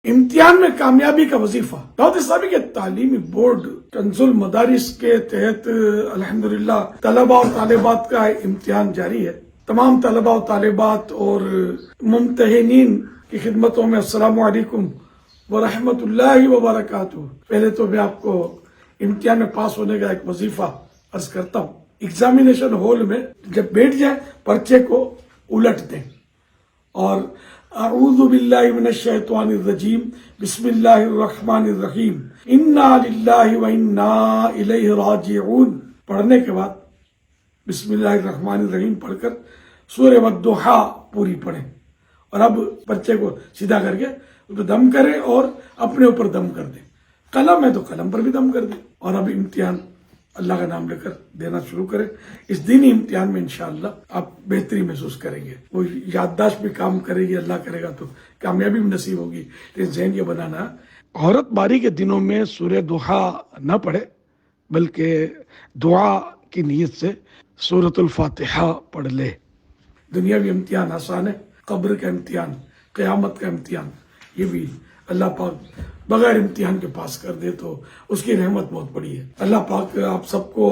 امتحان میں کامیابی کا وظیفہ دعوت اسلامی کے تعلیمی بورڈ کنز المدارس کے تحت الحمدللہ طلباء اور طالبات کا امتحان جاری ہے. تمام طلباء و طالبات اور ممتحنین کی خدمتوں میں السلام علیکم ورحمۃ اللہ وبرکاتہ. پہلے تو میں آپ کو امتحان میں پاس ہونے کا ایک وظیفہ عرض کرتا ہوں. ایگزامینیشن ہال میں جب بیٹھ جائیں پرچے کو الٹ دیں اور اعوذ باللہ من الشیطان الرجیم بسم اللہ الرحمن الرحیم انا للہ و انا الیہ راجعون پڑھنے کے بعد بسم اللہ الرحمن الرحیم پڑھ کر سورہ والضحیٰ پوری پڑھیں. اور اب پرچے کو سیدھا کر کے اس پہ دم کریں اور اپنے اوپر دم کر دیں. قلم ہے تو قلم پر بھی دم کر دیں. اور اب امتحان اللہ کا نام لے کر دینا شروع کریں. اس دینی امتحان میں انشاءاللہ آپ بہتری محسوس کریں گے. وہ یادداشت بھی کام کرے گی، اللہ کرے گا تو کامیابی بھی نصیب ہوگی. لیکن ذہن یہ بنانا ہے عورت باری کے دنوں میں سورہ ضحیٰ نہ پڑھے بلکہ دعا کی نیت سے سورۃ الفاتحہ پڑھ لے. دنیاوی امتحان آسان ہے، قبر کا امتحان، قیامت کا امتحان یہ بھی اللہ پاک بغیر امتحان کے پاس کر دے تو اس کی رحمت بہت بڑی ہے. اللہ پاک آپ سب کو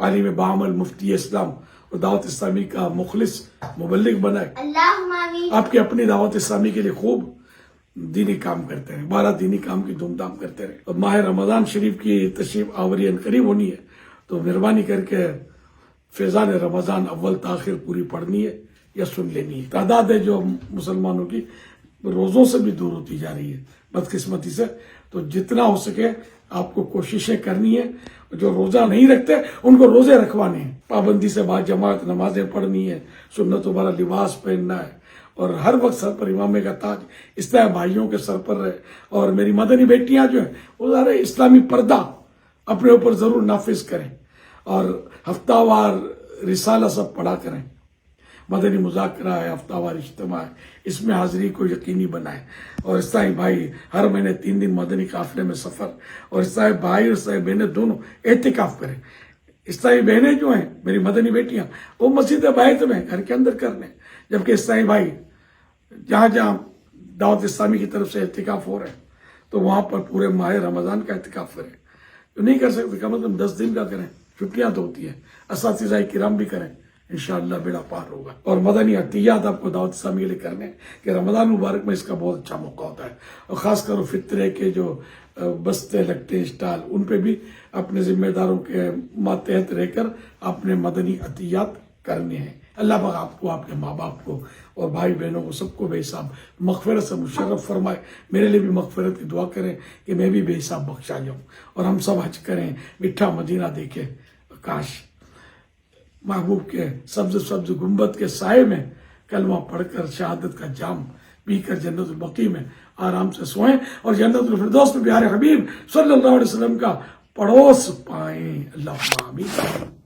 عالم بعمل مفتی اسلام اور دعوت اسلامی کا مخلص مبلغ بنائے. اللہم آمین. آپ کی اپنی دعوت اسلامی کے لیے خوب دینی کام کرتے ہیں، 12 دینی کام کی دھوم دھام کرتے رہے. اور ماہ رمضان شریف کی تشریف آوری قریب ہونی ہے تو مہربانی کر کے فیضان رمضان اول تاخیر پوری پڑھنی ہے یا سن لینی ہے. تعداد ہے جو مسلمانوں کی روزوں سے بھی دور ہوتی جا رہی ہے بدقسمتی سے. تو جتنا ہو سکے آپ کو کوششیں کرنی ہے. جو روزہ نہیں رکھتے ان کو روزے رکھوانے ہیں. پابندی سے بعد جماعت نمازیں پڑھنی ہے، سنتوں والا لباس پہننا ہے اور ہر وقت سر پر امامے کا تاج اسلامی بھائیوں کے سر پر رہے. اور میری مدنی بیٹیاں جو ہیں وہ سارے اسلامی پردہ اپنے اوپر ضرور نافذ کریں اور ہفتہ وار رسالہ سب پڑھا کریں. مدنی مذاکرہ ہے، ہفتہ وار اجتماع ہے، اس میں حاضری کو یقینی بنائیں. اور اسلامی بھائی ہر مہینے 3 دن مدنی قافلے میں سفر، اور اسلامی بھائی اور اسلامی بہنیں دونوں اعتکاف کریں. اسلامی بہنیں جو ہیں میری مدنی بیٹیاں وہ مسجد بیت میں گھر کے اندر کر لیں، جبکہ اسلامی بھائی جہاں جہاں دعوت اسلامی کی طرف سے اعتکاف ہو رہے ہیں تو وہاں پر پورے ماہ رمضان کا اعتکاف کریں. جو نہیں کر سکتے کم از کم 10 دن کا کریں، چھٹیاں تو ہوتی ہیں. اساتذہ کرام بھی کریں، انشاءاللہ بیڑا پار ہوگا. اور مدنی عطیات آپ کو دعوت اسلامی کے لیے کرنے ہیں کہ رمضان مبارک میں اس کا بہت اچھا موقع ہوتا ہے. اور خاص کر فطرے کے جو بستے لگتے ہیں اسٹال، ان پہ بھی اپنے ذمہ داروں کے ماتحت رہ کر اپنے مدنی عطیات کرنے ہیں. اللہ پاک آپ کو، آپ کے ماں باپ کو اور بھائی بہنوں کو سب کو بے حساب مغفرت سے مشرف فرمائے. میرے لیے بھی مغفرت کی دعا کریں کہ میں بھی بے حساب بخشا جاؤں. اور ہم سب حج کریں، میٹھا مدینہ دیکھیں. کاش محبوب کے سبز سبز گنبد کے سائے میں کلمہ پڑھ کر شہادت کا جام پی کر جنت البقیع میں آرام سے سوئیں اور جنت الفردوس میں پیارے حبیب صلی اللہ علیہ وسلم کا پڑوس پائیں. اللہ آمین.